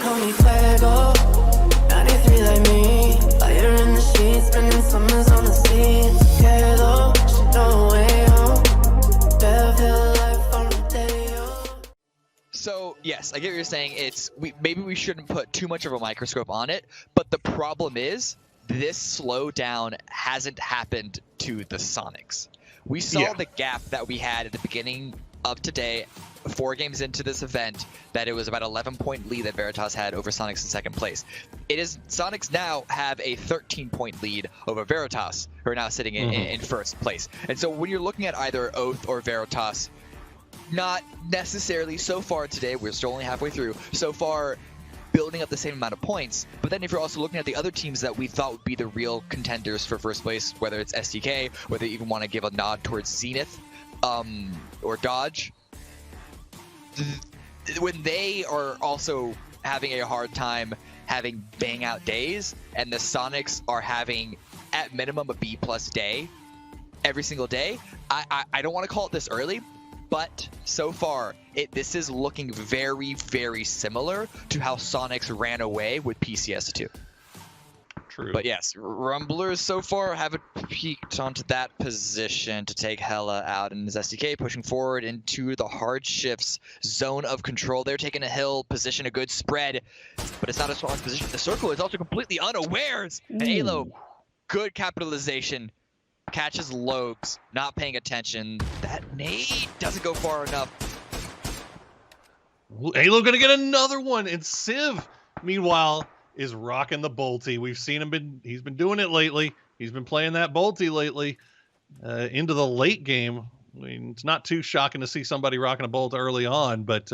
call me fuego. 93 like me. Fire in the sheets, spending summers on the sea. It's okay though, she know way home. Better life on the day. So yes, I get what you're saying. Maybe we shouldn't put too much of a microscope on it, but the problem is this slowdown hasn't happened to the Sonics. We saw the gap that we had at the beginning of today, 4 games into this event, that it was about 11-point lead that Veritas had over Sonics in second place. Sonics now have a 13-point lead over Veritas, who are now sitting in first place. And so when you're looking at either Oath or Veritas, not necessarily so far today, we're still only halfway through, so far building up the same amount of points. But then if you're also looking at the other teams that we thought would be the real contenders for first place, whether it's STK, whether you even want to give a nod towards Zenith or Dodge, when they are also having a hard time having bang out days, and the Sonics are having at minimum a B+ day every single day, I don't want to call it this early, but so far, this is looking very, very similar to how Sonics ran away with PCS2. True. But yes, Rumblers so far haven't peaked onto that position to take Hella out, and SDK pushing forward into the hardships zone of control. They're taking a hill position, a good spread, but it's not a strong position. The circle is also completely unawares. And Halo, good capitalization. Catches Logs, not paying attention. That nade doesn't go far enough. Halo gonna get another one, and Civ, meanwhile, is rocking the bolty. We've seen him he's been doing it lately. He's been playing that bolty lately into the late game. I mean, it's not too shocking to see somebody rocking a bolt early on, but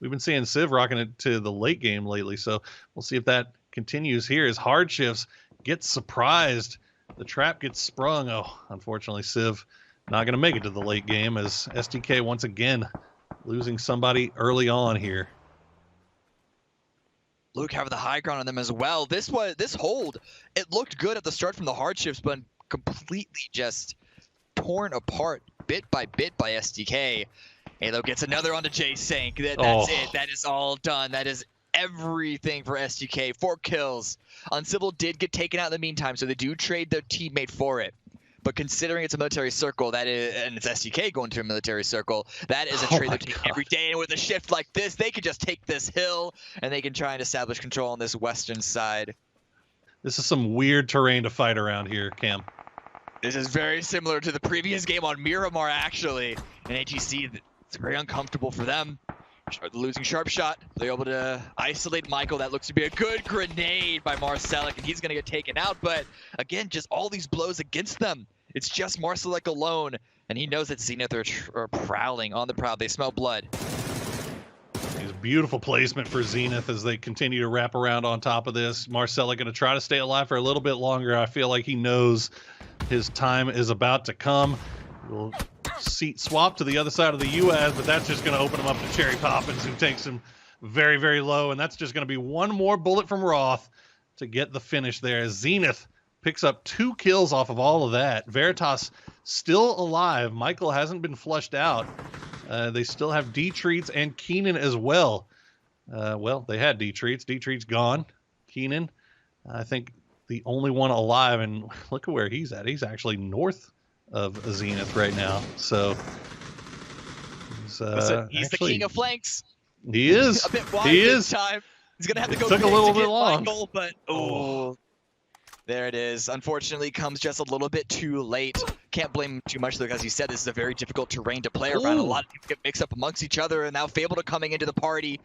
we've been seeing Civ rocking it to the late game lately. So we'll see if that continues here as Hardships gets surprised. The trap gets sprung. Oh, unfortunately, Civ not going to make it to the late game as STK once again losing somebody early on here. Luke having the high ground on them as well. This hold, it looked good at the start from the Hardships, but completely just torn apart bit by STK. Halo gets another onto Jay Sank. That's it. That is all done. That is everything for STK. 4 kills. Uncivil did get taken out in the meantime, so they do trade their teammate for it. But considering it's a military circle, and it's STK going to a military circle, that is a trade they take every day. And with a shift like this, they could just take this hill, and they can try and establish control on this western side. This is some weird terrain to fight around here, Cam. This is very similar to the previous game on Miramar, actually. And AGC, it's very uncomfortable for them. Losing sharp shot, they're able to isolate Michael. That looks to be a good grenade by Marcelic, and he's going to get taken out. But again, just all these blows against them. It's just Marcelic alone, and he knows that Zenith are prowling on the prowl. They smell blood. It's beautiful placement for Zenith as they continue to wrap around on top of this. Marcelic going to try to stay alive for a little bit longer. I feel like he knows his time is about to come. We'll seat swap to the other side of the UAS, but that's just going to open him up to Cherry Poppins, who takes him very, very low, and that's just going to be one more bullet from Roth to get the finish there as Zenith picks up 2 kills off of all of that. Veritas still alive. Michael hasn't been flushed out. They still have D-Treats and Keenan as well. Well, they had D-Treats. D-Treats gone. Keenan, I think the only one alive, and look at where he's at. He's actually north of Zenith right now. So he's actually the king of flanks. He is. A bit wide this time. He's gonna have to go. Took a little bit long, Michael, but there it is. Unfortunately, comes just a little bit too late. Can't blame him too much though, because you said this is a very difficult terrain to play around. A lot of people get mixed up amongst each other, and now Fable coming into the party.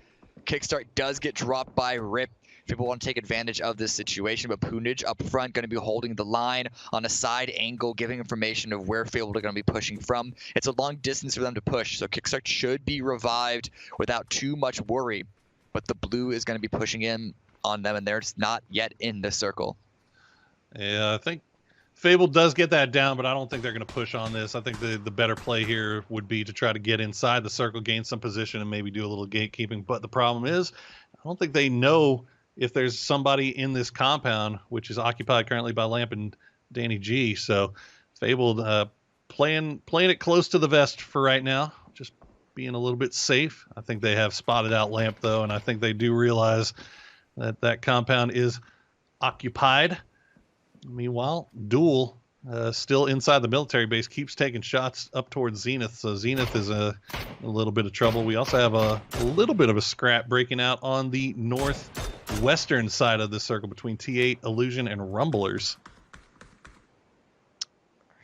Kickstart does get dropped by Rip. People want to take advantage of this situation, but Punage up front going to be holding the line on a side angle, giving information of where Fable are going to be pushing from. It's a long distance for them to push, so Kickstart should be revived without too much worry. But the blue is going to be pushing in on them, and they're just not yet in the circle. Yeah, I think Fable does get that down, but I don't think they're going to push on this. I think the better play here would be to try to get inside the circle, gain some position, and maybe do a little gatekeeping. But the problem is, I don't think they know if there's somebody in this compound, which is occupied currently by Lamp and Danny G. So Fable playing it close to the vest for right now, just being a little bit safe. I think they have spotted out Lamp, though, and I think they do realize That compound is occupied. Meanwhile, Duel, still inside the military base, keeps taking shots up towards Zenith. So Zenith is a little bit of trouble. We also have a little bit of a scrap breaking out on the northwestern side of the circle between T8, Illusion, and Rumblers.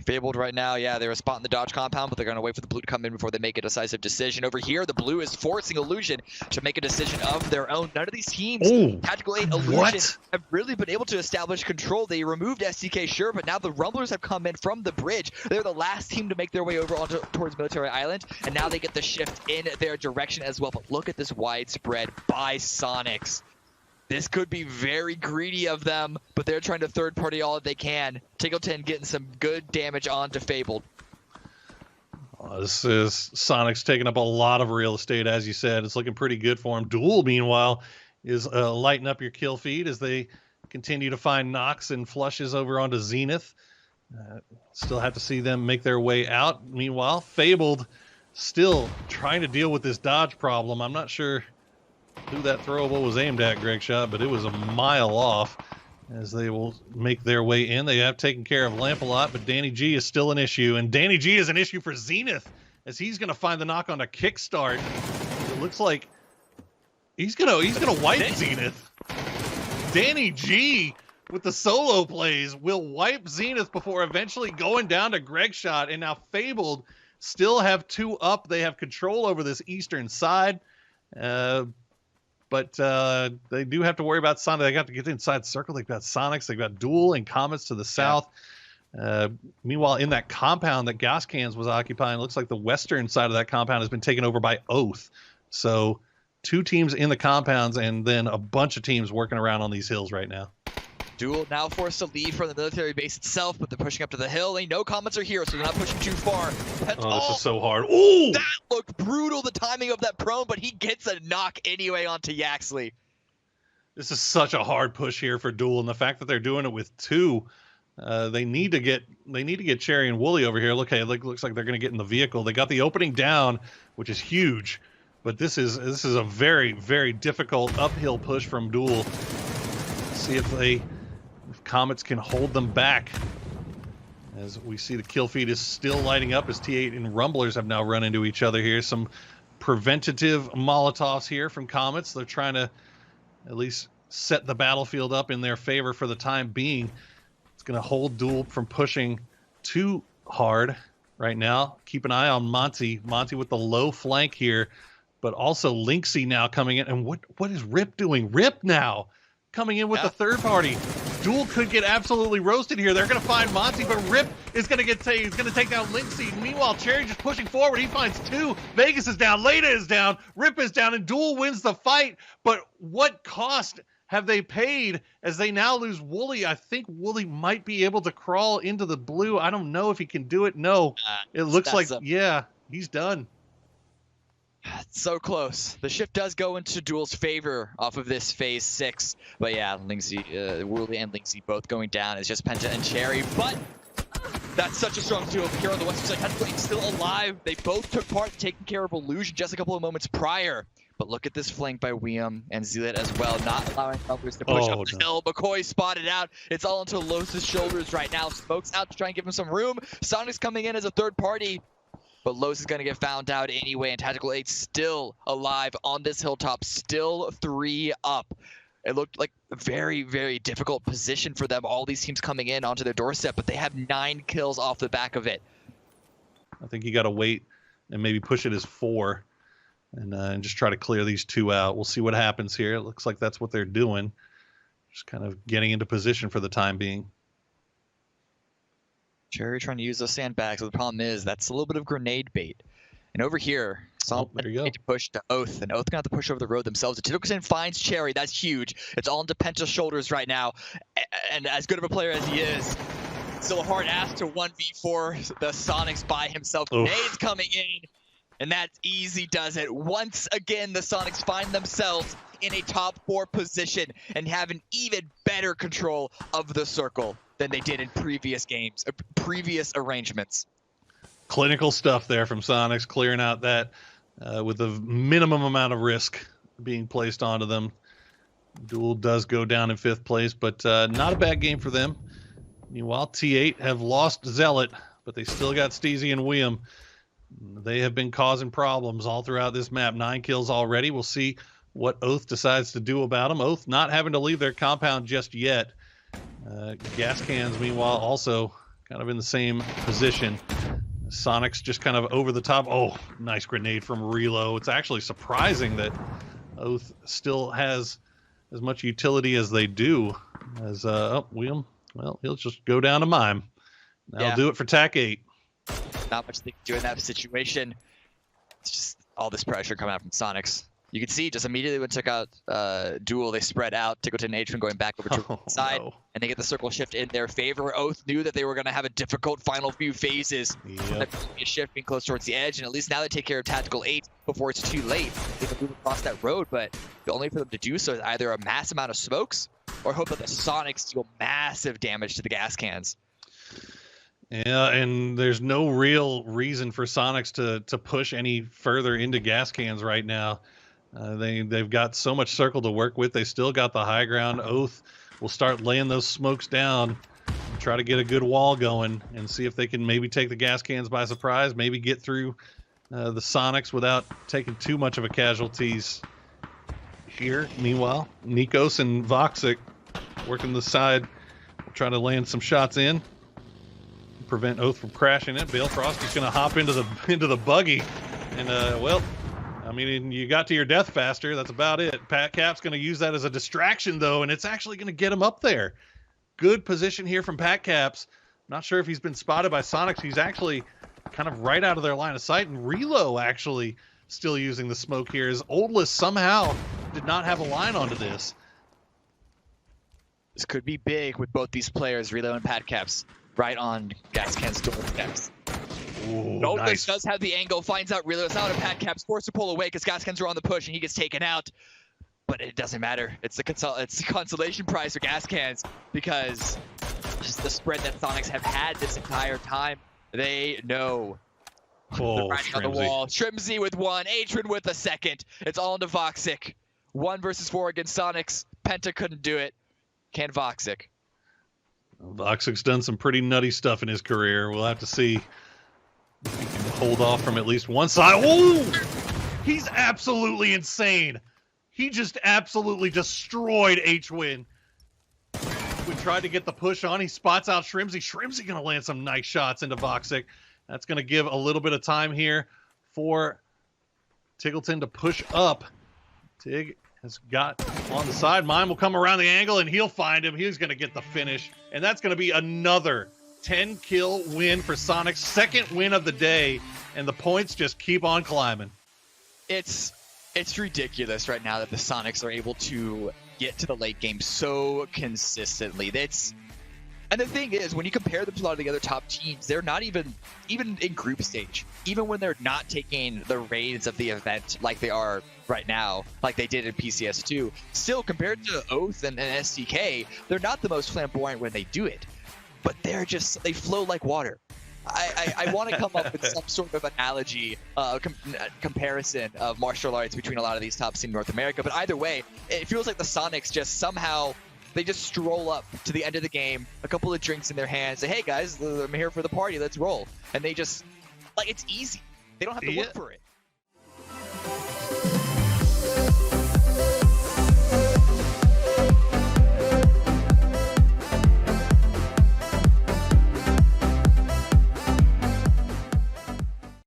Fabled right now, yeah, they're spotting the Dodge compound, but they're going to wait for the blue to come in before they make a decisive decision. Over here, the blue is forcing Illusion to make a decision of their own. None of these teams, Tactical 8, Illusion, have really been able to establish control. They removed SDK, sure, but now the Rumblers have come in from the bridge. They're the last team to make their way over towards Military Island, and now they get the shift in their direction as well. But look at this widespread by Soniqs. This could be very greedy of them, but they're trying to third-party all that they can. TGLTN getting some good damage onto Fabled. This is Soniqs taking up a lot of real estate, as you said. It's looking pretty good for him. Duel, meanwhile, is lighting up your kill feed as they continue to find knocks and flushes over onto Zenith. Still have to see them make their way out. Meanwhile, Fabled still trying to deal with this dodge problem. I'm not sure who that throwable was aimed at, Greg Shot, but it was a mile off as they will make their way in. They have taken care of Lamp a lot, but Danny G is still an issue, and Danny G is an issue for Zenith as he's going to find the knock on a kickstart. It looks like he's gonna wipe Zenith. Danny G with the solo plays will wipe Zenith before eventually going down to Greg Shot, and now Fabled still have 2 up. They have control over this eastern side. But they do have to worry about Sonic. They got to get inside the circle. They've got Soniqs. They've got Duel and Comets to the south. Meanwhile, in that compound that Gas Cans was occupying, looks like the western side of that compound has been taken over by Oath. So 2 teams in the compounds and then a bunch of teams working around on these hills right now. Duel now forced to leave from the military base itself, but they're pushing up to the hill. They know Comets are here, so they're not pushing too far. This is so hard. Ooh! That looked brutal, the timing of that prone, but he gets a knock anyway onto Yaxley. This is such a hard push here for Duel, and the fact that they're doing it with 2, they need to get Cherry and Wooly over here. Look, hey, it looks like they're going to get in the vehicle. They got the opening down, which is huge, but this is a very, very difficult uphill push from Duel. See if Comets can hold them back. As we see the kill feed is still lighting up as T8 and Rumblers have now run into each other here. Some preventative Molotovs here from Comets. They're trying to at least set the battlefield up in their favor for the time being. It's going to hold Duel from pushing too hard right now. Keep an eye on Monty. Monty with the low flank here, but also Lynxy now coming in. And what is Rip doing? Rip now coming in with the third party. Duel could get absolutely roasted here. They're going to find Monty, but Rip is going to he's going to take down Lynxy. Meanwhile, Cherry just pushing forward. He finds 2. Vegas is down. Leda is down. Rip is down, and Duel wins the fight. But what cost have they paid as they now lose Wooly? I think Wooly might be able to crawl into the blue. I don't know if he can do it. No, it looks like, he's done. So close. The shift does go into Duel's favor off of this phase 6. But yeah, Lynxy, Wooly and Lynxy both going down. It's just Penta and Cherry. But that's such a strong duo here on the western side. Tactical 8 still alive. They both took part in taking care of Illusion just a couple of moments prior. But look at this flank by M1me and Zealot as well, not allowing Rumblers to push up the hill. McCoy spotted out. It's all into Los' shoulders right now. Smoke's out to try and give him some room. Soniqs coming in as a third party. But Los is going to get found out anyway, and Tactical 8 still alive on this hilltop, still 3 up. It looked like a very, very difficult position for them. All these teams coming in onto their doorstep, but they have 9 kills off the back of it. I think you got to wait and maybe push it as 4 and just try to clear these 2 out. We'll see what happens here. It looks like that's what they're doing. Just kind of getting into position for the time being. Cherry trying to use those sandbags, but the problem is that's a little bit of grenade bait. And over here, there you go. need to push to Oath, and Oath gonna have to push over the road themselves. TGLTN finds Cherry, that's huge. It's all into Penta's shoulders right now, and as good of a player as he is, still a hard ass to 1v4 the Soniqs by himself. Grenades coming in, and that easy does it. Once again, the Soniqs find themselves in a top 4 position and have an even better control of the circle than they did in previous games, previous arrangements. Clinical stuff there from Soniqs, clearing out that with the minimum amount of risk being placed onto them. Duel does go down in 5th place, but not a bad game for them. Meanwhile, T8 have lost Zealot, but they still got Steezy and William. They have been causing problems all throughout this map. 9 kills already. We'll see what Oath decides to do about them. Oath not having to leave their compound just yet. Gas cans, meanwhile, also kind of in the same position. Soniqs just kind of over the top. Oh, nice grenade from Relo. It's actually surprising that Oath still has as much utility as they do. As William, well, he'll just go down to M1me. That'll do it for TAC 8. Not much they can do in that situation. It's just all this pressure coming out from Soniqs. You can see just immediately when took out Duel, they spread out. Tickleton and Hwinn going back over to the side, and they get the circle shift in their favor. Oath knew that they were going to have a difficult final few phases. Yep. A shift being close towards the edge, and at least now they take care of Tactical 8 before it's too late. They can move across that road, but the only for them to do so is either a mass amount of smokes or hope that the Soniqs deal massive damage to the gas cans. Yeah, and there's no real reason for Soniqs to push any further into gas cans right now. They've got so much circle to work with. They still got the high ground. Oath will start laying those smokes down, try to get a good wall going, and see if they can maybe take the gas cans by surprise, maybe get through the Soniqs without taking too much of a casualties here. Meanwhile, Nikos and Voxic working the side, trying to land some shots in, prevent Oath from crashing it. Balefrost is going to hop into the buggy, and well, I mean, you got to your death faster. That's about it. Pat Cap's going to use that as a distraction, though, and it's actually going to get him up there. Good position here from Pat Caps. Not sure if he's been spotted by Soniqs. He's actually kind of right out of their line of sight, and Relo actually still using the smoke here, as Oldless somehow did not have a line onto this. This could be big with both these players, Relo and Pat Caps, right on gas cans doorsteps. Oldless Nice. does have the angle, finds out Relo's out, and Pat Cap's forced to pull away because gas cans are on the push, and he gets taken out. But it doesn't matter. It's the consolation prize for gas cans, because just the spread that Soniqs have had this entire time, they know. Oh, Right on the wall. Shrimzy with 1, Hwinn with a 2nd. It's all into Voxic. 1 versus 4 against Soniqs. Penta couldn't do it. Can Voxic? Voxic's done some pretty nutty stuff in his career. We'll have to see if he can hold off from at least one side. Oh! He's absolutely insane. He just absolutely destroyed Hwinn. We tried to get the push on. He spots out Shrimzy. Shrimzy going to land some nice shots into Voxic. That's going to give a little bit of time here for Tiggleton to push up. Tig has got on the side. M1me will come around the angle, and he'll find him. He's going to get the finish. And that's going to be another 10-kill win for Soniqs. 2nd win of the day, and the points just keep on climbing. It's ridiculous right now that the Soniqs are able to get to the late game so consistently. And the thing is, when you compare them to a lot of the other top teams, they're not even in group stage. Even when they're not taking the reins of the event like they are right now, like they did in PCS2, still compared to Oath and STK, they're not the most flamboyant when they do it. But they flow like water. I want to come up with some sort of analogy, comparison of martial arts between a lot of these top teams in North America. But either way, it feels like the Soniqs just somehow, they just stroll up to the end of the game, a couple of drinks in their hands, say, hey guys, I'm here for the party, let's roll. And they just, like, it's easy. They don't have to look for it.